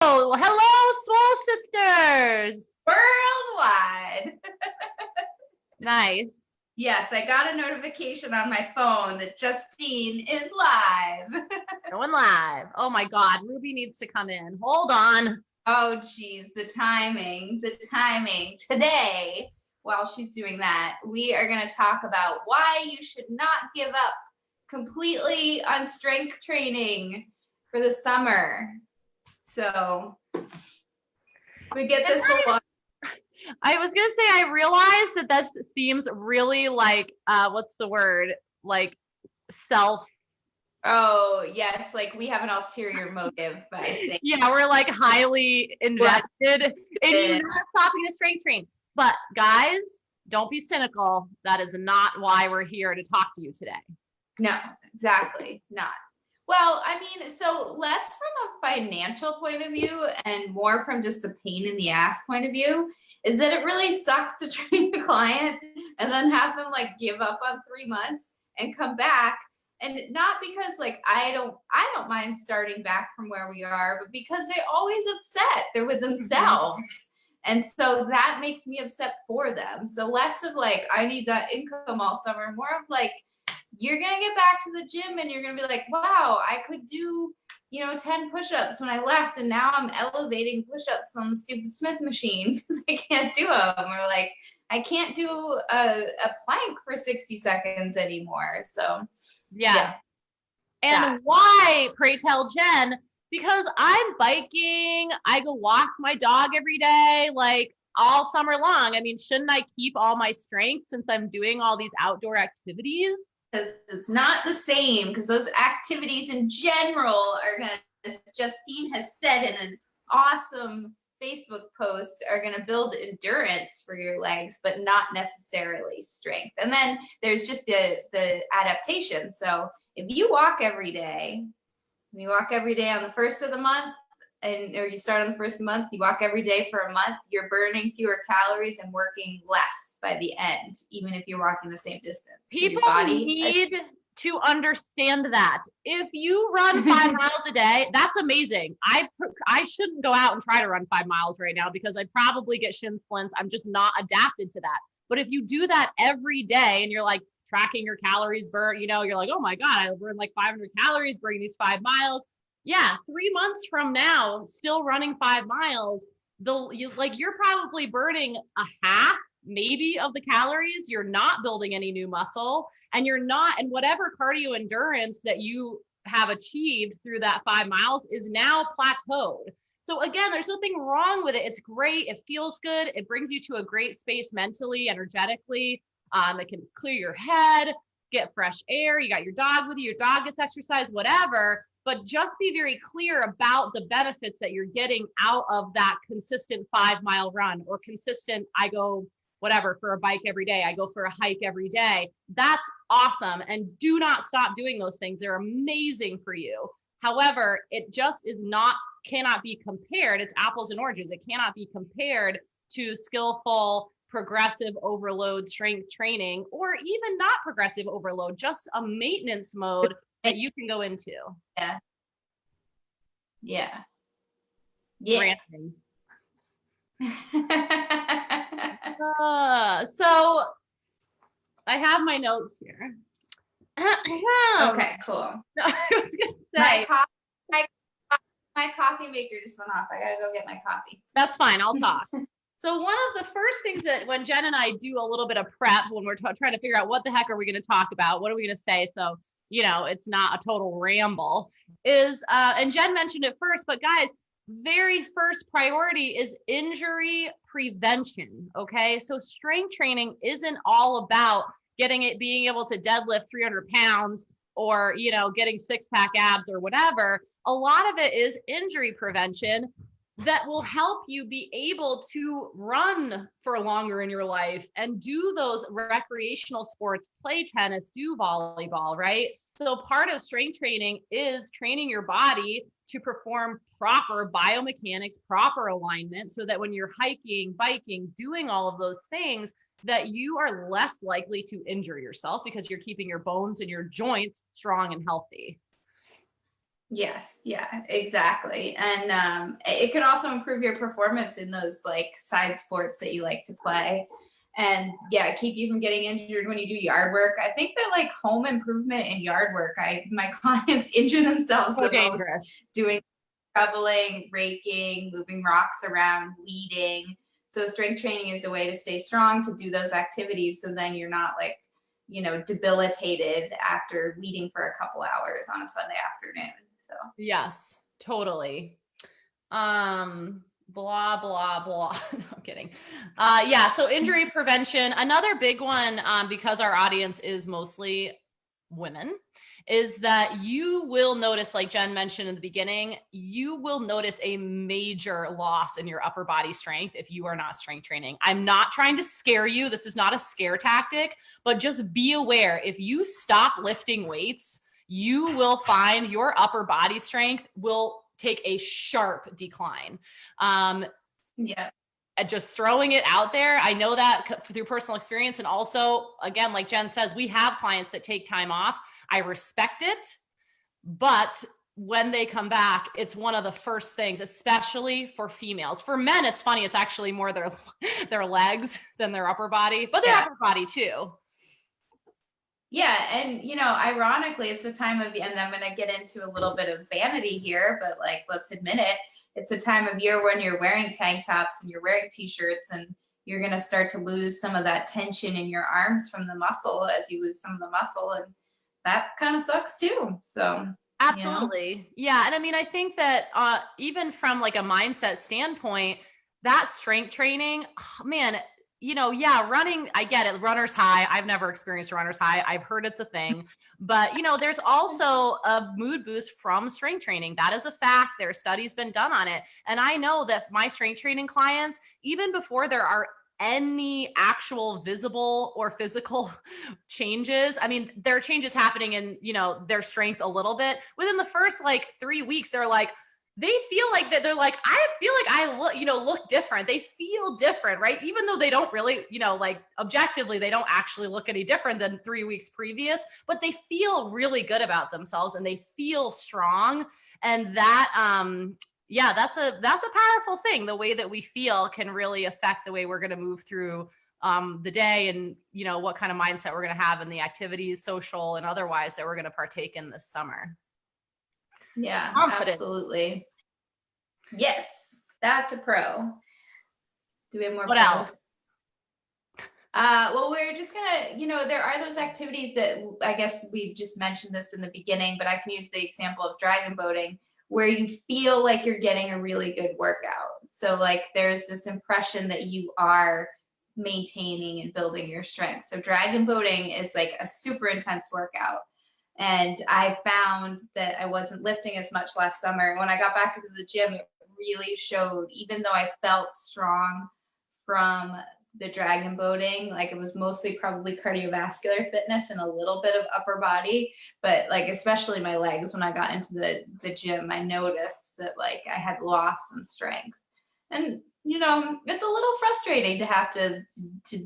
Oh, hello, Swole Sisters. Worldwide. Nice. Yes, I got a notification on my phone that Justine is live. Going live. Oh my God, Ruby needs to come in. Hold on. Oh, geez, the timing. Today, while she's doing that, we are going to talk about why you should not give up completely on strength training for the summer. So we get this a lot. I was going to say, I realized that this seems really like, what's the word? Like self. Oh, yes. Like we have an ulterior motive by saying. Yeah, we're like highly invested in you not stopping the strength train. But guys, don't be cynical. That is not why we're here to talk to you today. No, exactly not. Well, I mean, so less from a financial point of view and more from just the pain in the ass point of view is that it really sucks to train a client and then have them like give up on 3 months and come back. And not because like I don't mind starting back from where we are, but because they're always upset. They're with themselves. And so that makes me upset for them. So less of like, I need that income all summer, more of like, you're going to get back to the gym and you're going to be like, wow, I could do, 10 push-ups when I left. And now I'm elevating push-ups on the stupid Smith machine because I can't do them. Or like, I can't do a plank for 60 seconds anymore. So, yes. And why, pray tell, Jen? Because I'm biking. I go walk my dog every day, like all summer long. I mean, shouldn't I keep all my strength since I'm doing all these outdoor activities? Because it's not the same, because those activities in general are going to, as Justine has said in an awesome Facebook post, are going to build endurance for your legs, but not necessarily strength. And then there's just the adaptation. So if you walk every day, on the first of the month, or you start on the first of the month, you walk every day for a month, you're burning fewer calories and working less by the end, even if you're walking the same distance. People need to understand that. If you run 5 miles a day, that's amazing. I shouldn't go out and try to run 5 miles right now because I'd probably get shin splints. I'm just not adapted to that. But if you do that every day and you're like tracking your calories burn, you're like, oh my God, I burned like 500 calories burning these 5 miles. Yeah, 3 months from now, still running 5 miles, you're probably burning a half maybe of the calories. You're not building any new muscle, and and whatever cardio endurance that you have achieved through that 5 miles is now plateaued. So again, there's nothing wrong with it. It's great. It feels good. It brings you to a great space mentally, energetically. It can clear your head, get fresh air. You got your dog with you. Your dog gets exercise, whatever. But just be very clear about the benefits that you're getting out of that consistent 5 mile run, or consistent, I go whatever for a bike every day. I go for a hike every day. That's awesome. And do not stop doing those things. They're amazing for you. However, it just cannot be compared. It's apples and oranges. It cannot be compared to skillful, progressive overload strength training, or even not progressive overload, just a maintenance mode that you can go into. Yeah. So I have my notes here. Okay, cool. I was gonna say my coffee maker just went off. I gotta go get my coffee. That's fine. I'll talk. So one of the first things that when Jen and I do a little bit of prep, when we're trying to figure out what the heck are we going to talk about, what are we going to say, so it's not a total ramble, is and Jen mentioned it first, but guys, very first priority is injury prevention. Okay, so strength training isn't all about being able to deadlift 300 pounds or getting 6-pack abs or whatever. A lot of it is injury prevention that will help you be able to run for longer in your life and do those recreational sports, play tennis, do volleyball, right? So part of strength training is training your body to perform proper biomechanics, proper alignment, so that when you're hiking, biking, doing all of those things, that you are less likely to injure yourself because you're keeping your bones and your joints strong and healthy. Yes, yeah, exactly. And it can also improve your performance in those like side sports that you like to play. And yeah, keep you from getting injured when you do yard work. I think that like home improvement and yard work, my clients injure themselves So the most dangerous. doing shoveling, raking, moving rocks around, weeding. So strength training is a way to stay strong, to do those activities, so then you're not like, debilitated after weeding for a couple hours on a Sunday afternoon. So Yes, totally. Blah, blah, blah. No, I'm kidding. Yeah. So injury prevention, another big one, because our audience is mostly women, is that you will notice, like Jen mentioned in the beginning, you will notice a major loss in your upper body strength if you are not strength training. I'm not trying to scare you. This is not a scare tactic, but just be aware, if you stop lifting weights, you will find your upper body strength will take a sharp decline. yeah. Just throwing it out there. I know that through personal experience. And also, again, like Jen says, we have clients that take time off. I respect it, but when they come back, it's one of the first things, especially for females. For men, it's funny. It's actually more their legs than their upper body, but their upper body too. Yeah, and ironically, it's a time of, and I'm going to get into a little bit of vanity here, but like, let's admit it, it's a time of year when you're wearing tank tops and you're wearing t-shirts, and you're going to start to lose some of that tension in your arms from the muscle as you lose some of the muscle, and that kind of sucks too. So, absolutely. Yeah. And I mean, I think that even from like a mindset standpoint, that strength training, oh, man, yeah, running, I get it. Runner's high. I've never experienced a runner's high. I've heard it's a thing, but there's also a mood boost from strength training. That is a fact. There's studies been done on it. And I know that my strength training clients, even before there are any actual visible or physical changes, I mean, there are changes happening in, their strength a little bit. Within the first like 3 weeks, they're like, they feel like that. They're like, I feel like I look different. They feel different, right? Even though they don't really, like objectively, they don't actually look any different than 3 weeks previous, but they feel really good about themselves and they feel strong. And that, yeah, that's a powerful thing. The way that we feel can really affect the way we're going to move through the day, and what kind of mindset we're going to have in the activities, social and otherwise, that we're going to partake in this summer. Yeah, absolutely. Yes, that's a pro. Do we have more what pros? else? Well, we're just gonna, there are those activities that, I guess we just mentioned this in the beginning, but I can use the example of dragon boating, where you feel like you're getting a really good workout. So like there's this impression that you are maintaining and building your strength. So dragon boating is like a super intense workout. And I found that I wasn't lifting as much last summer. When I got back into the gym, it really showed, even though I felt strong from the dragon boating, like it was mostly probably cardiovascular fitness and a little bit of upper body, but like especially my legs, when I got into the gym, I noticed that like I had lost some strength. And it's a little frustrating to have to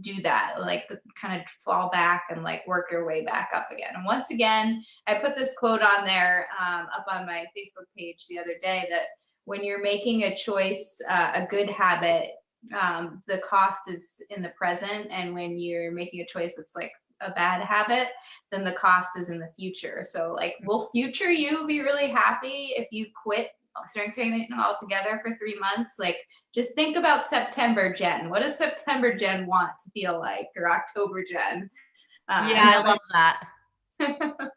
do that, like kind of fall back and like work your way back up again. And once again, I put this quote on there, up on my Facebook page the other day, that when you're making a choice, a good habit, the cost is in the present, and when you're making a choice that's like a bad habit, then the cost is in the future. So like, will future you be really happy if you quit strength training altogether for 3 months? Like, just think about September Jen. What does September Jen want to feel like, or October Jen? Yeah, I love that.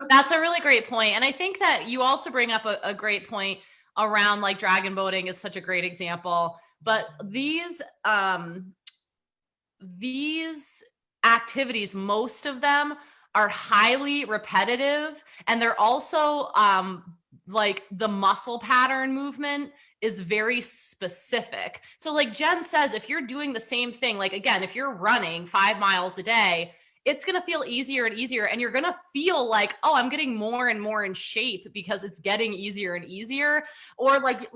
That's a really great point. And I think that you also bring up a great point around like dragon boating is such a great example. But these activities, most of them are highly repetitive, and they're also like the muscle pattern movement is very specific. So like Jen says, if you're doing the same thing, like again, if you're running 5 miles a day, it's going to feel easier and easier, and you're going to feel like, oh, I'm getting more and more in shape because it's getting easier and easier. Or like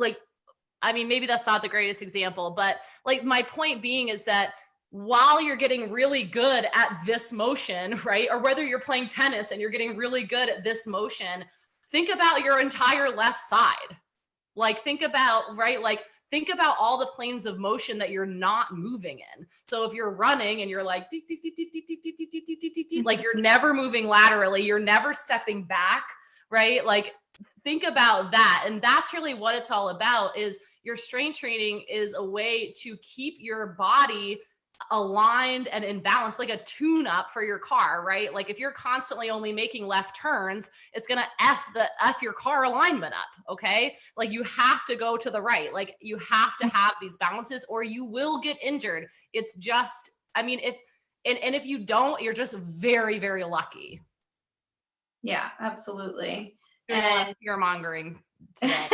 I mean, maybe that's not the greatest example, but like my point being is that while you're getting really good at this motion, right? Or whether you're playing tennis and you're getting really good at this motion, think about your entire left side. Like think about, right? Like think about all the planes of motion that you're not moving in. So if you're running and you're like, like you're never moving laterally, you're never stepping back, right? Like think about that. And that's really what it's all about, is your strength training is a way to keep your body aligned and in balance, like a tune up for your car, right? Like if you're constantly only making left turns, it's going to F your car alignment up. Okay. Like you have to go to the right. Like you have to have these balances or you will get injured. It's just, I mean, if you don't, you're just very, very lucky. Yeah, absolutely. And fear mongering today.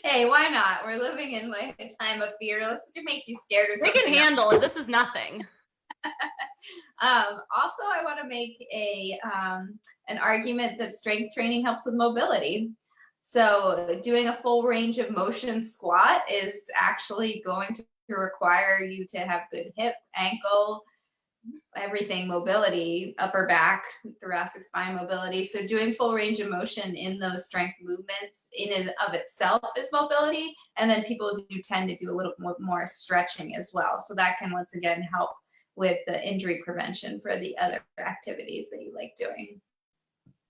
Hey, why not? We're living in like a time of fear. Let's make you scared or something. They can handle it. This is nothing. Also, I want to make an argument that strength training helps with mobility. So doing a full range of motion squat is actually going to require you to have good hip, ankle, everything mobility, upper back, thoracic spine mobility. So doing full range of motion in those strength movements in and of itself is mobility. And then people do tend to do a little more stretching as well. So that can once again help with the injury prevention for the other activities that you like doing.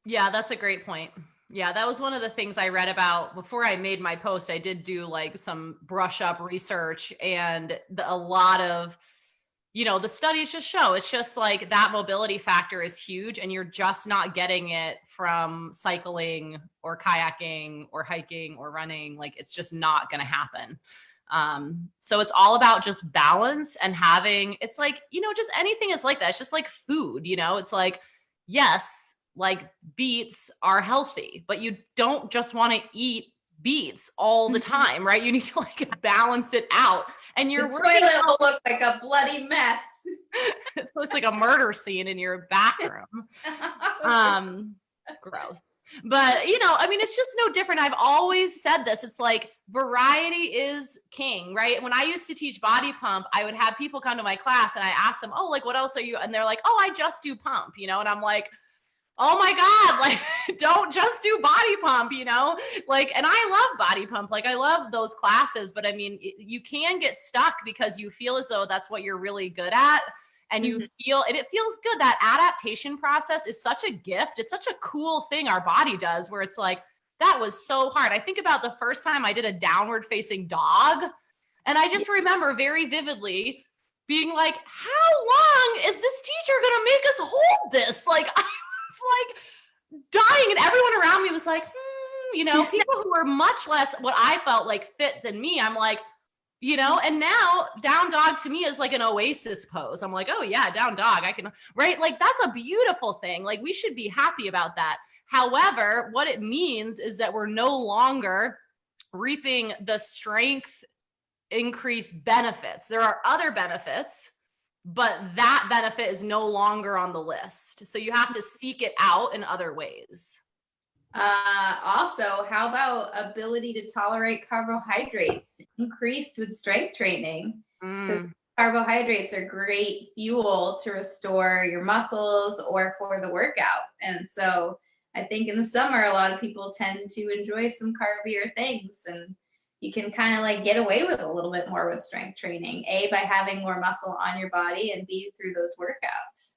Yeah, that's a great point. Yeah, that was one of the things I read about before I made my post. I did do like some brush up research, and a lot of, you know, the studies just show it's just like that mobility factor is huge, and you're just not getting it from cycling or kayaking or hiking or running. Like it's just not going to happen. So it's all about just balance and having, it's like, you know, just anything is like that. It's just like food, you know, it's like, yes, like beets are healthy, but you don't just want to eat beets all the time, right? You need to like balance it out. And your toilet will look like a bloody mess. It looks like a murder scene in your bathroom. Gross. But you know, I mean, it's just no different. I've always said this. It's like variety is king, right? When I used to teach body pump, I would have people come to my class and I ask them, oh, like, what else are you? And they're like, oh, I just do pump, you know? And I'm like, oh my God, like don't just do body pump, you know, like, and I love body pump. Like I love those classes, but I mean, you can get stuck because you feel as though that's what you're really good at. And you feel, and it feels good. That adaptation process is such a gift. It's such a cool thing our body does where it's like, that was so hard. I think about the first time I did a downward facing dog. And I just remember very vividly being like, how long is this teacher going to make us hold this? Like, like dying, and everyone around me was like, you know, people who were much less what I felt like fit than me. I'm like, you know, and now down dog to me is like an oasis pose. I'm like, oh yeah, down dog, I can, right? Like that's a beautiful thing. Like we should be happy about that. However, what it means is that we're no longer reaping the strength increase benefits. There are other benefits, but that benefit is no longer on the list. So you have to seek it out in other ways. Also, how about ability to tolerate carbohydrates increased with strength training? Because carbohydrates are great fuel to restore your muscles or for the workout. And so I think in the summer, a lot of people tend to enjoy some carbier things, and you can kind of like get away with a little bit more with strength training, A, by having more muscle on your body, and B, through those workouts.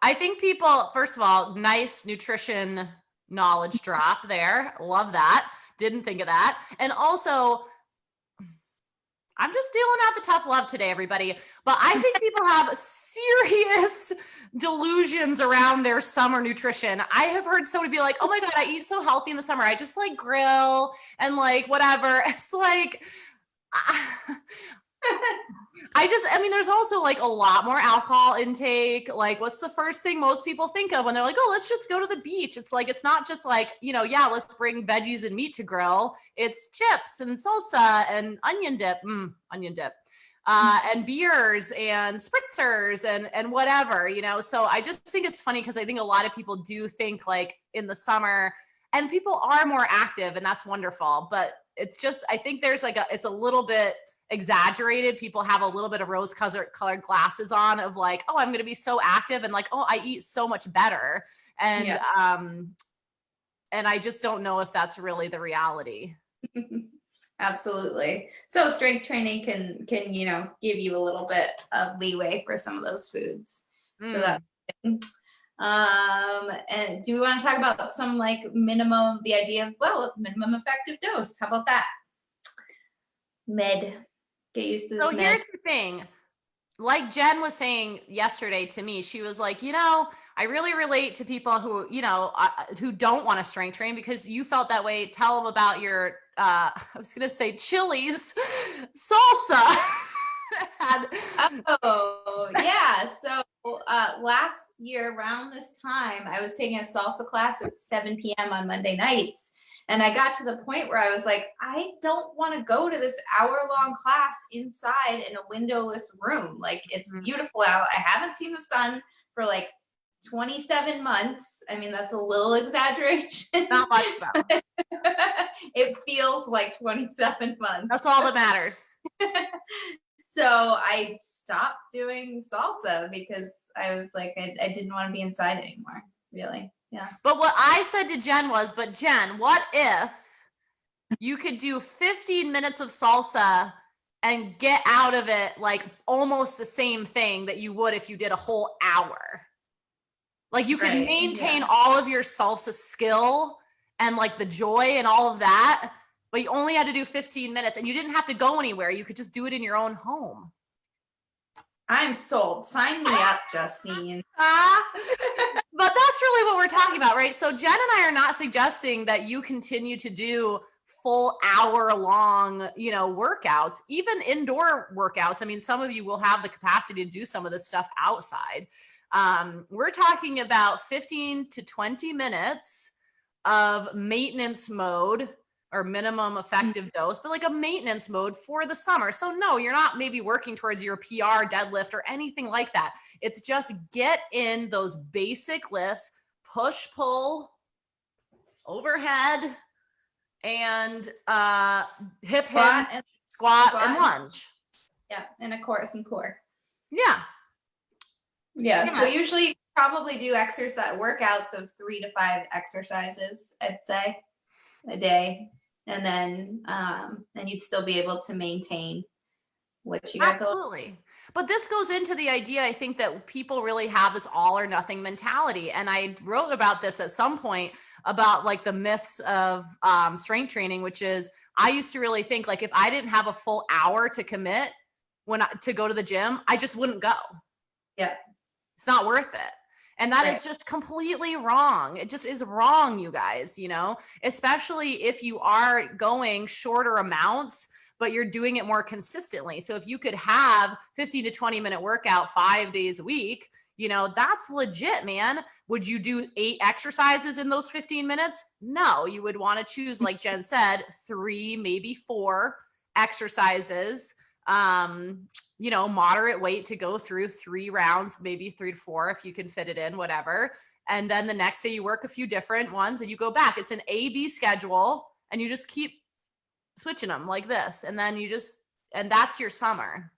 I think people, first of all, nice nutrition knowledge drop there. Love that. Didn't think of that. And also, I'm just dealing out the tough love today, everybody. But I think people have serious delusions around their summer nutrition. I have heard somebody be like, oh my God, I eat so healthy in the summer. I just like grill and like whatever. It's like, I mean, there's also like a lot more alcohol intake. Like, what's the first thing most people think of when they're like, oh, let's just go to the beach? It's like, it's not just like, you know, yeah, let's bring veggies and meat to grill. It's chips and salsa and onion dip, and beers and spritzers and whatever, you know? So I just think it's funny because I think a lot of people do think like in the summer, and people are more active, and that's wonderful. But it's just, I think there's like it's a little bit exaggerated. People have a little bit of rose colored glasses on of like, oh, I'm going to be so active, and like, oh, I eat so much better. And And I just don't know if that's really the reality. Absolutely. So strength training can, give you a little bit of leeway for some of those foods. So that's good. And do we want to talk about some like the idea of, minimum effective dose? How about that? Get used to this. So here's the thing. Like Jen was saying yesterday to me, she was like, I really relate to people who, who don't want to strength train, because you felt that way. Tell them about your, I was going to say Chili's salsa. Oh, yeah. So last year around this time, I was taking a salsa class at 7 p.m. on Monday nights. And I got to the point where I was like, I don't want to go to this hour-long class inside in a windowless room. Like, it's beautiful out. I haven't seen the sun for like 27 months. I mean, that's a little exaggeration. Not much though. It feels like 27 months. That's all that matters. So I stopped doing salsa because I was like, I didn't want to be inside anymore, really. Yeah. But what I said to Jen was, but Jen, what if you could do 15 minutes of salsa and get out of it like almost the same thing that you would if you did a whole hour? Like you can maintain all of your salsa skill and like the joy and all of that, but you only had to do 15 minutes and you didn't have to go anywhere. You could just do it in your own home. I'm sold. Sign me up, Justine. But that's really what we're talking about, right? So Jen and I are not suggesting that you continue to do full hour-long, workouts, even indoor workouts. I mean, some of you will have the capacity to do some of this stuff outside. We're talking about 15 to 20 minutes of maintenance mode or minimum effective dose, but like a maintenance mode for the summer. So no, you're not maybe working towards your PR deadlift or anything like that. It's just get in those basic lifts, push, pull, overhead, and hip hinge, squat, and lunge. Yeah, and of course some core. Yeah. So usually you probably do workouts of 3 to 5 exercises, I'd say, a day. And then you'd still be able to maintain what you got going. Absolutely. But this goes into the idea, I think, that people really have this all or nothing mentality. And I wrote about this at some point about like the myths of strength training, which is I used to really think like if I didn't have a full hour to commit to go to the gym, I just wouldn't go. Yeah. It's not worth it. And that is just completely wrong. It just is wrong, you guys, especially if you are going shorter amounts, but you're doing it more consistently. So if you could have 15 to 20 minute workout 5 days a week, that's legit, man. Would you do 8 exercises in those 15 minutes? No, you would want to choose, like Jen said, 3, maybe 4 exercises, moderate weight to go through 3 rounds, maybe 3 to 4 if you can fit it in, whatever. And then the next day you work a few different ones and you go back. It's an A-B schedule and you just keep switching them like this. And then and that's your summer.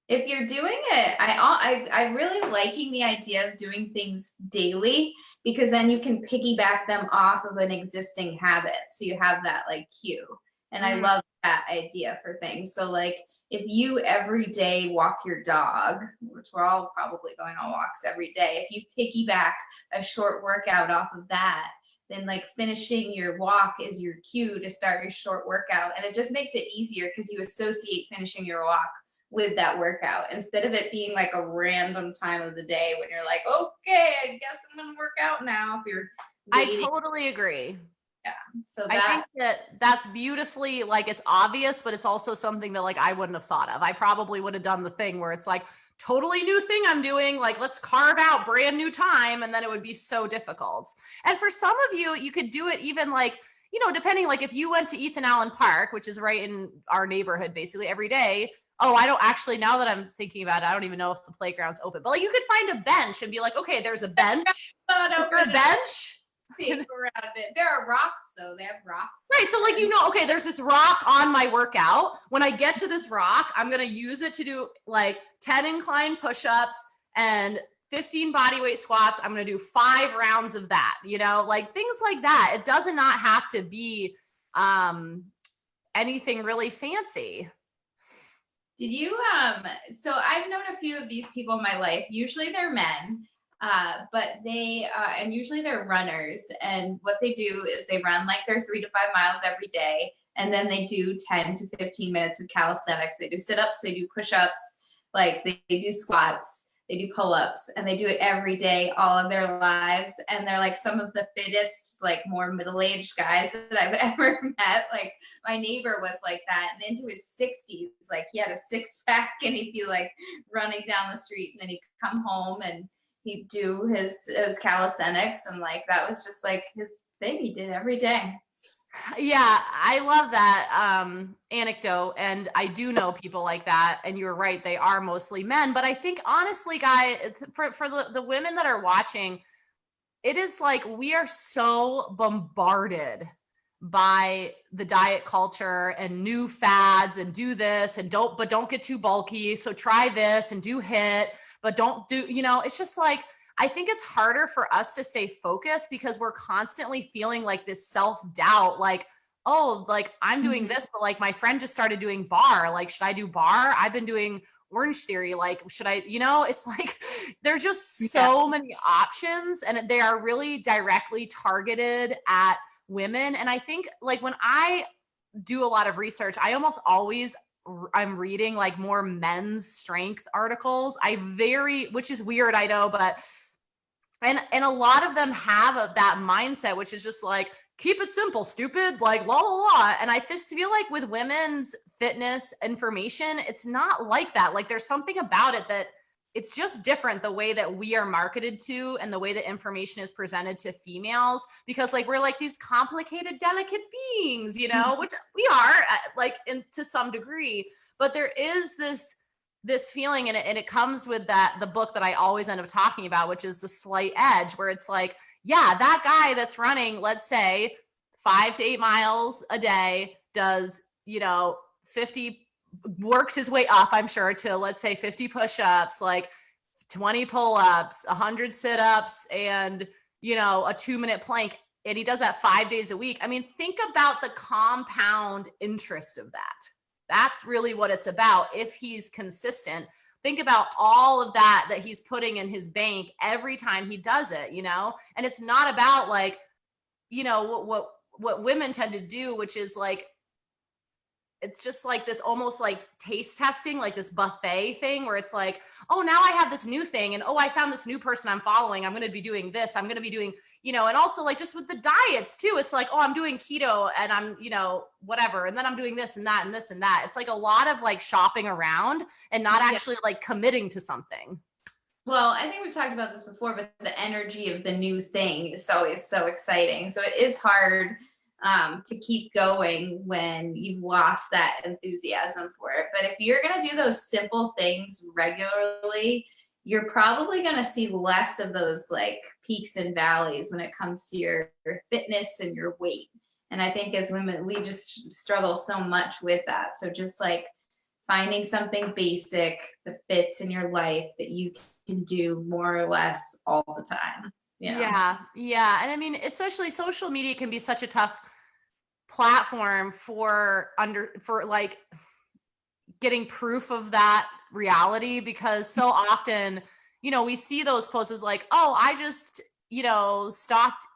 If you're doing it, I really liking the idea of doing things daily, because then you can piggyback them off of an existing habit. So you have that like cue. And I love that idea for things. So like if you every day walk your dog, which we're all probably going on walks every day, if you piggyback a short workout off of that, then like finishing your walk is your cue to start your short workout. And it just makes it easier because you associate finishing your walk with that workout instead of it being like a random time of the day when you're like, okay, I guess I'm going to work out now. If you're waiting. I totally agree. Yeah. So I think that's beautifully, like, it's obvious, but it's also something that like I wouldn't have thought of. I probably would have done the thing where it's like totally new thing I'm doing, like let's carve out brand new time, and then it would be so difficult. And for some of you, you could do it even like, depending, like if you went to Ethan Allen Park, which is right in our neighborhood basically every day. Oh, I don't actually, now that I'm thinking about it, I don't even know if the playground's open, but like you could find a bench and be like, okay, there's a bench. A bench. Around it. There are rocks though. They have rocks. Right. So like, okay, there's this rock on my workout. When I get to this rock, I'm going to use it to do like 10 incline push-ups and 15 body weight squats. I'm going to do 5 rounds of that, you know, like things like that. It does not have to be anything really fancy. Did you, so I've known a few of these people in my life. Usually they're men, but and usually they're runners. And what they do is they run like their 3 to 5 miles every day. And then they do 10 to 15 minutes of calisthenics. They do sit-ups, they do push-ups, like they do squats, they do pull-ups, and they do it every day, all of their lives. And they're like some of the fittest, like more middle-aged guys that I've ever met. Like my neighbor was like that, and into his 60s, like he had a 6-pack, and he'd be like running down the street, and then he'd come home and he'd do his calisthenics, and like that was just like his thing he did every day. Yeah, I love that anecdote, and I do know people like that, and you're right, they are mostly men. But I think honestly, guys, for the women that are watching, it is like we are so bombarded by the diet culture and new fads, and do this and don't get too bulky, so try this and do HIIT, but don't do, you know, it's just like I think it's harder for us to stay focused because we're constantly feeling like this self-doubt, like, oh, like I'm doing this, but like my friend just started doing bar. Like, should I do bar? I've been doing Orange Theory. Like, should I, you know, it's like there's just so many options, and they are really directly targeted at women. And I think like when I do a lot of research, I almost always I'm reading like more men's strength articles. Which is weird, I know, but and a lot of them have that mindset, which is just like, keep it simple, stupid, like la la la. And I just feel like with women's fitness information, it's not like that. Like there's something about it that it's just different, the way that we are marketed to and the way that information is presented to females, because like we're like these complicated, delicate beings, you know, which we are like to some degree, but there is this feeling, and it comes with the book that I always end up talking about, which is The Slight Edge, where it's like, yeah, that guy that's running, let's say 5 to 8 miles a day, does, you know, 50, works his way up, I'm sure, to let's say 50 push-ups, like 20 pull-ups, 100 sit-ups, and, you know, a 2-minute plank. And he does that 5 days a week. I mean, think about the compound interest of that. That's really what it's about. If he's consistent, think about all of that he's putting in his bank every time he does it, you know? And it's not about like, you know, what women tend to do, which is like, it's just like this almost like taste testing, like this buffet thing where it's like, oh, now I have this new thing. And oh, I found this new person I'm following. I'm going to be doing this. I'm going to be doing, you know, and also like just with the diets too. It's like, oh, I'm doing keto and I'm, you know, whatever. And then I'm doing this and that and this and that. It's like a lot of like shopping around and not actually like committing to something. Well, I think we've talked about this before, but the energy of the new thing is always so exciting. So it is hard to keep going when you've lost that enthusiasm for it. But if you're going to do those simple things regularly, you're probably going to see less of those like peaks and valleys when it comes to your fitness and your weight. And I think as women, we just struggle so much with that. So just like finding something basic that fits in your life that you can do more or less all the time. You know? Yeah. And I mean, especially social media can be such a tough platform for like getting proof of that reality, because so often, you know, we see those posts like, oh, I just, you know, stopped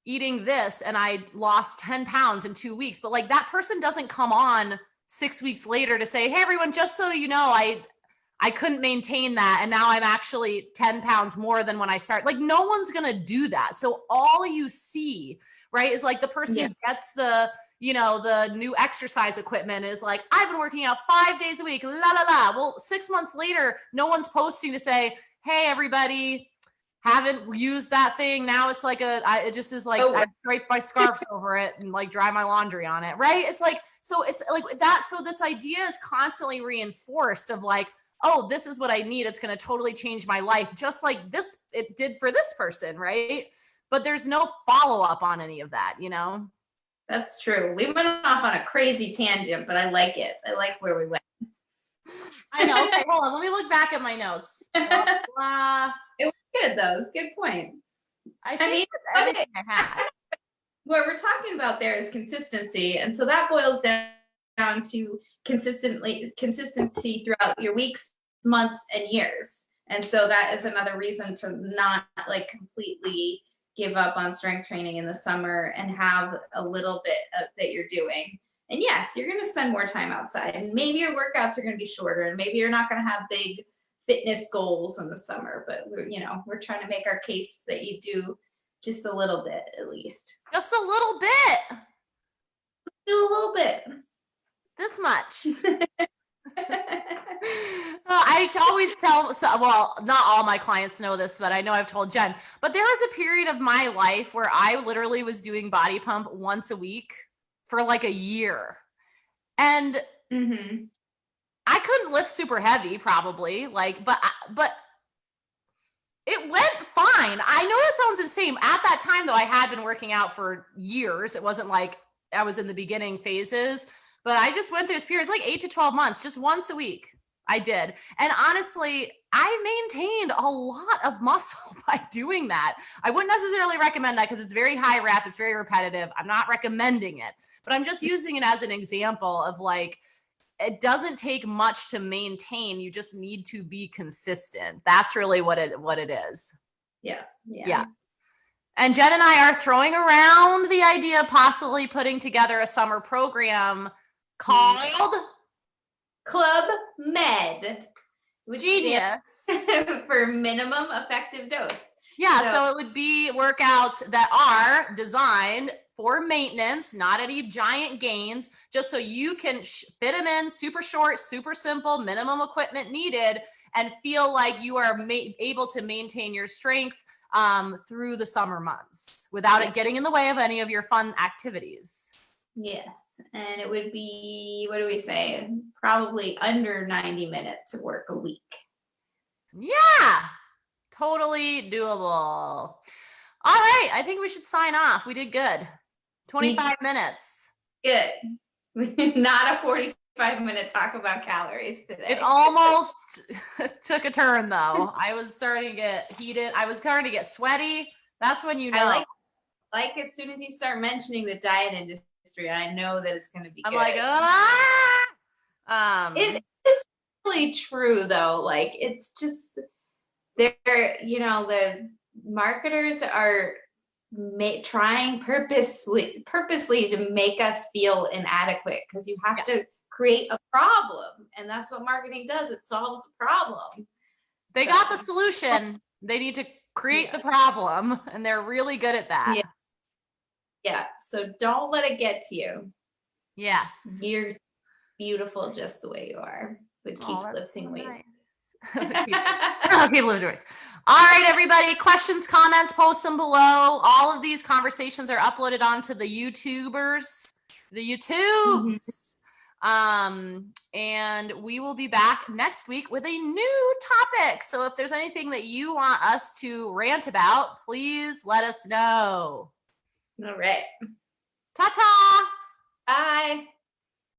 eating this and I lost 10 pounds in 2 weeks. But like that person doesn't come on 6 weeks later to say, hey, everyone, just so you know, I couldn't maintain that. And now I'm actually 10 pounds more than when I started. Like no one's going to do that. So all you see, right, is like the person who gets the, you know, the new exercise equipment is like, I've been working out 5 days a week, la, la, la. Well, 6 months later, no one's posting to say, hey, everybody, haven't used that thing. Now it's like it just is like, I drape my scarves over it and like dry my laundry on it. Right. It's like, so it's like that. So this idea is constantly reinforced of like, oh, this is what I need. It's going to totally change my life. Just like this, it did for this person. Right. But there's no follow-up on any of that, you know? That's true. We went off on a crazy tangent, but I like it. I like where we went. I know. Okay, hold on. Let me look back at my notes. It was good though. It's a good point. I mean, think that's everything I had. What we're talking about there is consistency. And so that boils down to consistency throughout your weeks, months, and years. And so that is another reason to not like completely give up on strength training in the summer and have a little bit that you're doing. And yes, you're going to spend more time outside, and maybe your workouts are going to be shorter, and maybe you're not going to have big fitness goals in the summer, but we're trying to make our case that you do just a little bit, at least. Just a little bit. Do a little bit. This much. I always tell, well, not all my clients know this, but I know I've told Jen, but there was a period of my life where I literally was doing body pump once a week for like a year. And I couldn't lift super heavy probably, like, but it went fine. I know that sounds insane. At that time though, I had been working out for years. It wasn't like I was in the beginning phases, but I just went through this period, like 8 to 12 months, just once a week. I did. And honestly, I maintained a lot of muscle by doing that. I wouldn't necessarily recommend that because it's very high rep. It's very repetitive. I'm not recommending it, but I'm just using it as an example of like, it doesn't take much to maintain. You just need to be consistent. That's really what it is. Yeah. And Jen and I are throwing around the idea of possibly putting together a summer program called Club Med. Genius. For minimum effective dose. Yeah, so it would be workouts that are designed for maintenance, not any giant gains, just so you can fit them in super short, super simple, minimum equipment needed, and feel like you are able to maintain your strength through the summer months without it getting in the way of any of your fun activities. Yes, and it would be, what do we say? Probably under 90 minutes of work a week. Yeah, totally doable. All right, I think we should sign off. We did good. 25 minutes. Good. Not a 45-minute talk about calories today. It almost took a turn though. I was starting to get heated. I was starting to get sweaty. That's when you know. I like as soon as you start mentioning the diet industry, I know that it's going to be good. I'm like, it's really true though. Like it's just, the marketers are trying purposely to make us feel inadequate because you have to create a problem, and that's what marketing does. It solves a problem. They got the solution. They need to create the problem, and they're really good at that. Yeah. So don't let it get to you. Yes. You're beautiful just the way you are, but keep lifting weights. Nice. Keep lifting weights. All right, everybody. Questions, comments, post them below. All of these conversations are uploaded onto the YouTubes. And we will be back next week with a new topic. So if there's anything that you want us to rant about, please let us know. All right. Ta-ta. Bye.